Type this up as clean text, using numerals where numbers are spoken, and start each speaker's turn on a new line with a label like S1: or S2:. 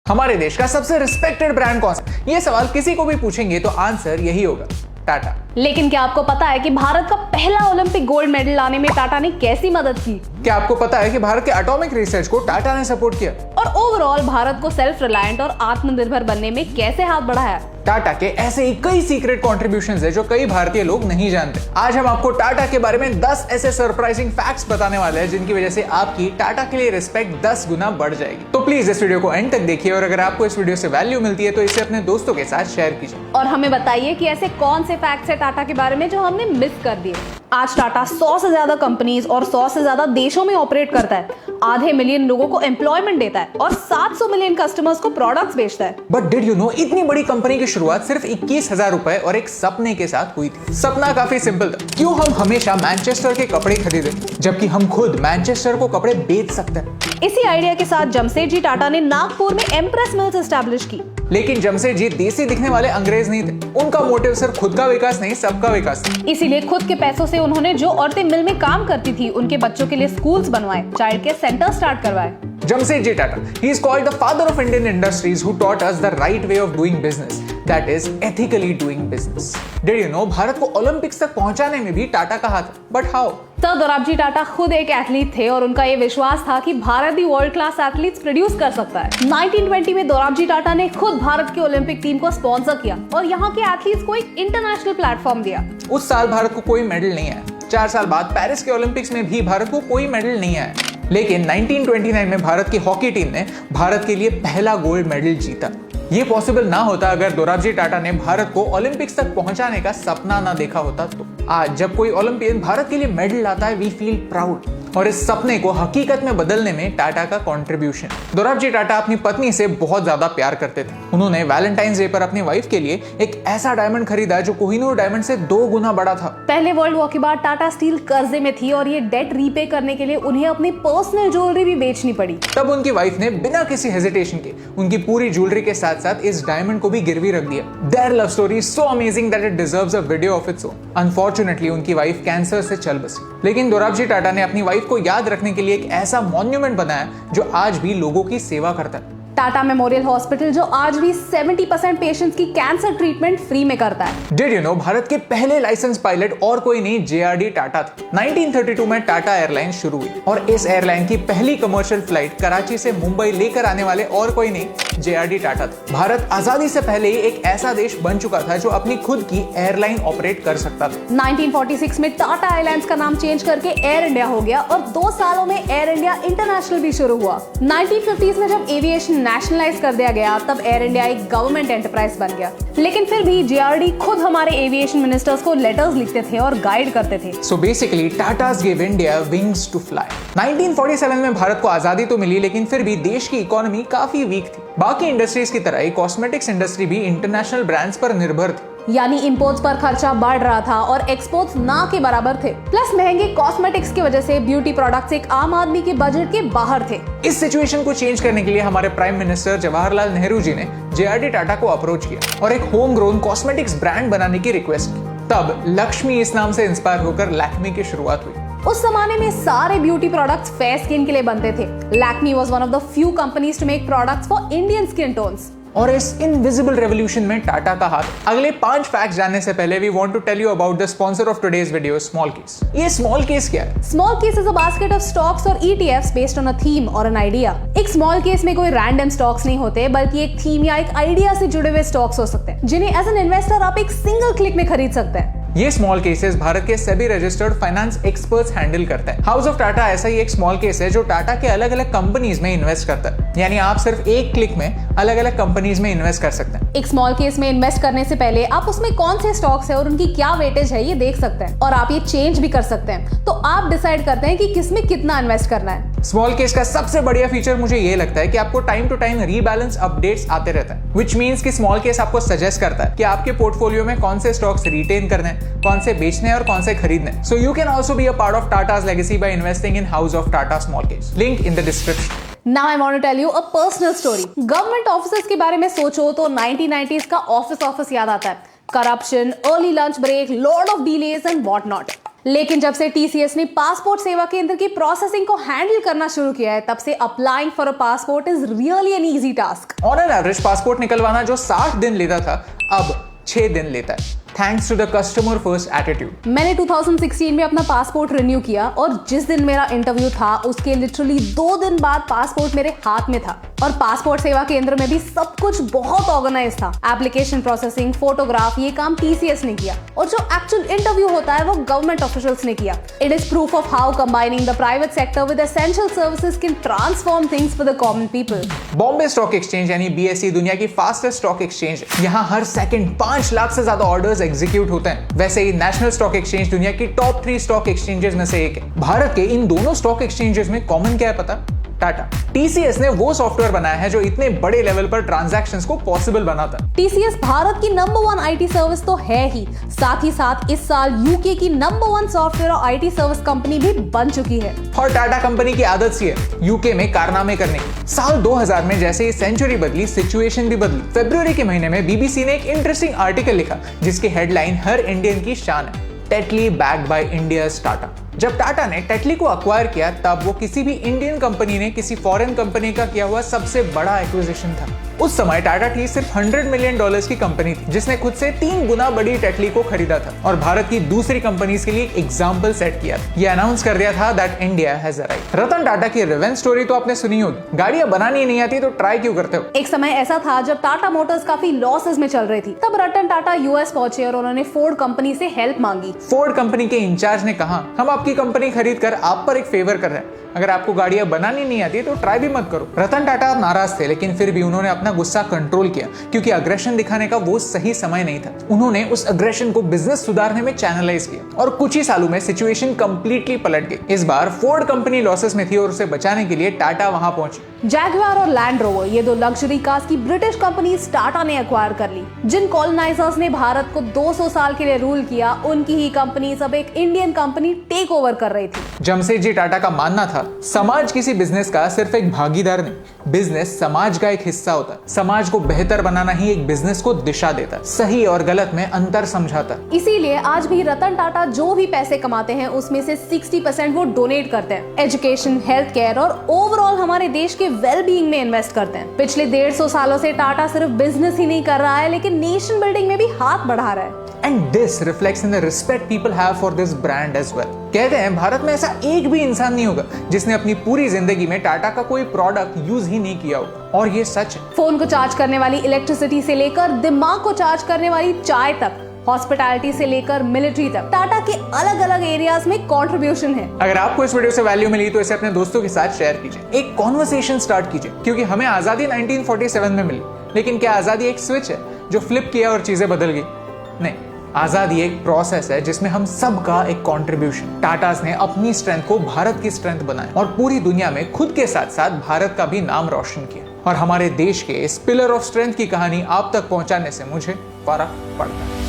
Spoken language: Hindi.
S1: हमारे देश का सबसे रिस्पेक्टेड ब्रांड कौन सा? ये सवाल किसी को भी पूछेंगे तो आंसर यही होगा, टाटा।
S2: लेकिन क्या आपको पता है कि भारत का पहला ओलंपिक गोल्ड मेडल लाने में टाटा ने कैसी मदद की?
S1: क्या आपको पता है कि भारत के एटॉमिक रिसर्च को टाटा ने सपोर्ट किया?
S2: और ओवरऑल भारत को सेल्फ रिलायंट और आत्मनिर्भर बनने में कैसे हाथ बढ़ाया?
S1: टाटा के ऐसे ही कई सीक्रेट कॉन्ट्रीब्यूशंस है जो कई भारतीय लोग नहीं जानते। आज हम आपको टाटा के बारे में 10 ऐसे सरप्राइजिंग फैक्ट्स बताने वाले हैं जिनकी वजह से आपकी टाटा के लिए रिस्पेक्ट 10 गुना बढ़ जाएगी। तो प्लीज इस वीडियो को एंड तक देखिए और अगर आपको इस वीडियो से वैल्यू मिलती है तो इसे अपने दोस्तों के साथ शेयर कीजिए।
S2: और हमें बताइए कि ऐसे कौन से फैक्ट्स है टाटा के बारे में जो हमने मिस कर दिए। आज टाटा 100 से ज्यादा कंपनीज और 100 से ज्यादा देशों में ऑपरेट करता है, आधे मिलियन लोगों को एम्प्लॉयमेंट देता है और 700 मिलियन कस्टमर्स को प्रोडक्ट्स बेचता है।
S1: बट डिड यू नो, इतनी बड़ी कंपनी की शुरुआत सिर्फ 21,000 रुपए और एक सपने के साथ हुई थी। सपना काफी सिंपल था, क्यों हम हमेशा मैनचेस्टर के कपड़े खरीदें जबकि हम खुद मैनचेस्टर को कपड़े बेच सकते हैं।
S2: इसी आइडिया के साथ जमशेदजी टाटा ने नागपुर में एम्प्रेस मिल्स एस्टैब्लिश की।
S1: लेकिन जमशेदजी देसी दिखने वाले अंग्रेज नहीं थे, उनका मोटिव सिर्फ खुद का विकास नहीं, सबका विकास था।
S2: इसीलिए खुद के पैसों से उन्होंने जो औरतें मिल में काम करती थी उनके बच्चों के लिए स्कूल्स बनवाए, चाइल्ड केयर सेंटर स्टार्ट करवाए।
S1: Jamsetji Tata, he is called the father of Indian industries who taught us the right way of doing business, that is ethically doing business. Did you know, Bharat को ओलंपिक्स तक पहुंचाने में भी टाटा का हाथ है, but how?
S2: Sir Dorabji Tata खुद एक एथलीट थे और उनका ये विश्वास था कि भारत भी वर्ल्ड क्लास एथलीट्स प्रोड्यूस कर सकता है। 1920 में दोराबजी टाटा ने खुद भारत की ओलंपिक टीम को स्पॉन्सर किया और यहाँ के एथलीट्स को एक इंटरनेशनल प्लेटफॉर्म दिया।
S1: उस साल भारत को कोई मेडल नहीं आया। 4 साल बाद पेरिस के ओलंपिक्स में भी भारत को कोई मेडल नहीं आया, लेकिन 1929 में भारत की हॉकी टीम ने भारत के लिए पहला गोल्ड मेडल जीता। ये पॉसिबल ना होता अगर दोराबजी टाटा ने भारत को ओलंपिक्स तक पहुंचाने का सपना ना देखा होता। तो आज जब कोई ओलंपियन भारत के लिए मेडल लाता है, वी फील प्राउड, और इस सपने को हकीकत में बदलने में टाटा का कंट्रीब्यूशन। दोराबजी टाटा अपनी पत्नी से बहुत ज्यादा प्यार करते थे। उन्होंने वैलेंटाइंस डे पर अपनी वाइफ के लिए एक ऐसा डायमंड खरीदा जो कोहिनूर डायमंड से 2 गुना बड़ा था।
S2: पहले वर्ल्ड वॉर के बाद टाटा स्टील कर्जे में थी और ये डेट रीपे करने के लिए उन्हें अपनी पर्सनल ज्वेलरी भी बेचनी पड़ी।
S1: तब उनकी वाइफ ने बिना किसी हेजिटेशन के उनकी पूरी ज्वेलरी के साथ साथ इस डायमंड को भी गिरवी रख दिया। Their love story is so amazing that it deserves a video of its own. Unfortunately, उनकी वाइफ कैंसर से चल बसी, लेकिन दोराबजी टाटा ने अपनी वाइफ को याद रखने के लिए एक ऐसा मॉन्यूमेंट बनाया जो आज भी लोगों की सेवा करता है।
S2: टाटा मेमोरियल हॉस्पिटल जो आज भी 70% पेशेंट्स की कैंसर ट्रीटमेंट फ्री में करता है।
S1: Did you know, भारत के पहले लाइसेंस पायलट और कोई नहीं, JRD टाटा थे। 1932 में टाटा एयरलाइन शुरू हुई और इस एयरलाइन की पहली कमर्शियल फ्लाइट कराची से मुंबई लेकर आने वाले और कोई नहीं, JRD टाटा थे। भारत आजादी से पहले ही एक ऐसा देश बन चुका था जो अपनी खुद की एयरलाइन ऑपरेट कर सकता था।
S2: 1946 में टाटा एयरलाइंस का नाम चेंज करके एयर इंडिया हो गया और 2 सालों में एयर इंडिया इंटरनेशनल भी शुरू हुआ। 1950s में जब एविएशन नेशनलाइज कर दिया गया तब एयर इंडिया एक गवर्नमेंट एंटरप्राइज बन गया, लेकिन फिर भी JRD खुद हमारे एविएशन मिनिस्टर्स को लेटर्स लिखते थे और गाइड करते थे।
S1: So basically, Tatas gave India wings to fly. 1947 में भारत को आजादी तो मिली, लेकिन फिर भी देश की इकोनॉमी काफी वीक थी। बाकी इंडस्ट्रीज की तरह ही कॉस्मेटिक्स इंडस्ट्री भी इंटरनेशनल ब्रांड्स पर निर्भर थी।
S2: यानी इंपोर्ट्स पर खर्चा बढ़ रहा था और एक्सपोर्ट्स ना के बराबर थे। प्लस महंगे कॉस्मेटिक्स की वजह से ब्यूटी प्रोडक्ट्स एक आम आदमी के बजट के बाहर थे।
S1: इस सिचुएशन को चेंज करने के लिए हमारे प्राइम मिनिस्टर जवाहरलाल नेहरू जी ने JRD टाटा को अप्रोच किया और एक होम ग्रोन कॉस्मेटिक्स ब्रांड बनाने की रिक्वेस्ट की। तब लक्ष्मी इस नाम से इंस्पायर होकर लैक्मी की शुरुआत हुई।
S2: उस जमाने में सारे ब्यूटी प्रोडक्ट्स फेयर स्किन के लिए बनते थे। Lakme was one of the few companies to make products for Indian skin tones. और
S1: इस इनविजिबल रेवोल्यूशन में टाटा का हाथ। अगले 5 फैक्ट्स जानने से पहले we want to tell you about the sponsor of today's video, smallcase. ये स्मॉल केस क्या है?
S2: Smallcase is a basket of stocks और ETFs based on a theme और एन आइडिया। एक स्मॉल केस में कोई रैंडम स्टॉक्स नहीं होते, बल्कि एक थीम या एक आइडिया से जुड़े हुए स्टॉक्स हो सकते हैं जिन्हें एज एन इन्वेस्टर आप एक सिंगल क्लिक में खरीद सकते हैं।
S1: ये स्मॉल केसेस भारत के SEBI registered finance experts handle करते हैं। हाउस ऑफ टाटा ऐसा ही एक स्मॉल केस है जो टाटा के अलग अलग कंपनीज में इन्वेस्ट करता है, यानी आप सिर्फ एक क्लिक में अलग अलग कंपनीज में इन्वेस्ट कर सकते हैं।
S2: एक स्मॉल केस में इन्वेस्ट करने से पहले आप उसमें कौन से स्टॉक्स है और उनकी क्या वेटेज है ये देख सकते हैं, और आप ये चेंज भी कर सकते हैं। तो आप डिसाइड करते हैं कि किसमें कितना इन्वेस्ट करना है।
S1: स्मॉल केस का सबसे बढ़िया फीचर मुझे ये लगता है कि आपको time to time rebalance updates आते रहते हैं, व्हिच मींस कि स्मॉल केस आपको सजेस्ट करता है कि आपके पोर्टफोलियो में कौन से स्टॉक्स रिटेन करने हैं, कौन से बेचने हैं और कौन से खरीदने हैं। So you can also be a part of Tata's legacy by investing in House of Tata Small Case. Link in the description.
S2: Now I want to tell you a personal story. Government officers के बारे में सोचो तो 1990s का ऑफिस याद आता है। Corruption, early lunch break, lot of delays and what not. लेकिन जब से TCS ने पासपोर्ट सेवा केंद्र की प्रोसेसिंग को हैंडल करना शुरू किया है, तब से applying for a passport is really an easy task.
S1: On an average passport निकलवाना जो 60 दिन लेता था, अब 6 दिन लेता है, thanks to the customer first attitude.
S2: मैंने 2016 में अपना पासपोर्ट रिन्यू किया और जिस दिन मेरा इंटरव्यू था उसके लिटरली 2 दिन बाद पासपोर्ट मेरे हाथ में था। और पासपोर्ट सेवा केंद्र में भी सब कुछ बहुत ऑर्गेनाइज था। एप्लीकेशन प्रोसेसिंग, फोटोग्राफ, ये काम TCS ने किया और जो एक्चुअल इंटरव्यू होता है वो गवर्नमेंट ऑफिशियल्स ने किया। It is proof of how combining the private sector with essential services can transform things for the common people.
S1: Bombay stock exchange यानी BSE दुनिया की फास्टेस्ट स्टॉक एक्सचेंज है। यहाँ हर सेकंड 5 लाख से ज्यादा ऑर्डर्स एग्जीक्यूट होते हैं। वैसे ही नेशनल स्टॉक एक्सचेंज दुनिया की टॉप 3 स्टॉक एक्सचेंजेस में से एक है। भारत के इन दोनों स्टॉक एक्सचेंजेस में कॉमन क्या है पता? टाटा। TCS ने वो सॉफ्टवेयर बनाया है जो इतने बड़े लेवल पर ट्रांजैक्शंस को पॉसिबल बनाता है।
S2: TCS भारत की नंबर 1 IT सर्विस तो है ही साथ इस साल UK की नंबर 1 सॉफ्टवेयर और IT सर्विस कंपनी भी बन चुकी है।
S1: और टाटा कंपनी की आदत सी है UK में कारनामे करने की। साल 2000 में जैसे ही सेंचुरी बदली, सिचुएशन भी बदली। फरवरी के महीने में BBC ने एक इंटरेस्टिंग आर्टिकल लिखा जिसकी हेडलाइन हर इंडियन की शान है, Tetley backed by India's Tata. जब टाटा ने टेटली को अक्वायर किया तब वो किसी भी इंडियन कंपनी ने किसी फॉरेन कंपनी का किया हुआ सबसे बड़ा एक्विजिशन था। उस समय टाटा टी सिर्फ $100 मिलियन की कंपनी थी जिसने खुद से 3 गुना बड़ी टेटली को खरीदा था और भारत की दूसरी कंपनीज के लिए एक एग्जाम्पल सेट किया था। ये अनाउंस कर दिया था that India has arrived. Ratan Tata की रिवेंज स्टोरी तो आपने सुनी होगी। गाड़ियां बनानी नहीं आती तो ट्राई क्यों करते हो?
S2: एक समय ऐसा था जब टाटा मोटर्स काफी लॉसेस में चल रही थी। तब रतन टाटा US पहुंचे और उन्होंने फोर्ड कंपनी से हेल्प मांगी।
S1: फोर्ड कंपनी के इंचार्ज ने कहा, हम आपकी कंपनी खरीद कर आप पर एक फेवर कर रहे हैं, अगर आपको गाड़ियां बनानी नहीं आती तो ट्राई भी मत करो। रतन टाटा नाराज थे लेकिन फिर भी उन्होंने अपना गुस्सा कंट्रोल किया क्योंकि अग्रेशन दिखाने का वो सही समय नहीं था। उन्होंने उस अग्रेशन को बिजनेस सुधारने में चैनलाइज किया और कुछ ही सालों में सिचुएशन कंप्लीटली पलट गई। इस बार फोर्ड कंपनी लॉसेस में थी और उसे बचाने के लिए टाटा वहां पहुंची।
S2: जैगुआर और लैंड रोवर, ये 2 लग्जरी कार्स की ब्रिटिश कंपनीज टाटा ने एक्वायर कर ली। जिन कॉलोनाइजर्स ने भारत को 200 साल के लिए रूल किया, उनकी ही कंपनीज अब एक इंडियन कंपनी टेक ओवर कर रही थी।
S1: जमशेदजी टाटा का मानना था समाज किसी बिजनेस का सिर्फ एक भागीदार नहीं, बिजनेस समाज का एक हिस्सा होता है। समाज को बेहतर बनाना ही एक बिजनेस को दिशा देता है, सही और गलत में अंतर समझाता।
S2: इसीलिए आज भी रतन टाटा जो भी पैसे कमाते हैं उसमें से 60% वो डोनेट करते हैं। एजुकेशन, हेल्थ केयर और ओवरऑल हमारे देश के वेलबीइंग में इन्वेस्ट करते हैं। पिछले 150 सालों से टाटा सिर्फ बिजनेस ही नहीं कर रहा है लेकिन नेशन बिल्डिंग में भी हाथ बढ़ा रहा है।
S1: And this reflects in the respect people have for this brand as well. कहते हैं भारत में ऐसा एक भी इंसान नहीं होगा जिसने अपनी पूरी जिंदगी में टाटा का कोई प्रोडक्ट यूज ही नहीं किया होगा और ये सच है।
S2: फोन को चार्ज करने वाली इलेक्ट्रिसिटी से लेकर दिमाग को चार्ज करने वाली चाय तक, हॉस्पिटैलिटी से लेकर मिलिट्री तक, टाटा के अलग अलग एरियाज में कंट्रीब्यूशन है।
S1: अगर आपको इस वीडियो से वैल्यू मिली तो इसे अपने दोस्तों के साथ शेयर कीजिए, एक कॉन्वर्सेशन स्टार्ट कीजिए क्योंकि हमें आजादी 1947 में मिली, लेकिन क्या आजादी एक स्विच है जो फ्लिप किया और चीजें बदल गई? नहीं, आजादी एक प्रोसेस है जिसमें हम सबका एक कंट्रीब्यूशन। टाटास ने अपनी स्ट्रेंथ को भारत की स्ट्रेंथ बनाया और पूरी दुनिया में खुद के साथ साथ भारत का भी नाम रोशन किया और हमारे देश के इस पिलर ऑफ स्ट्रेंथ की कहानी आप तक पहुंचाने से मुझे फर्क पड़ता है।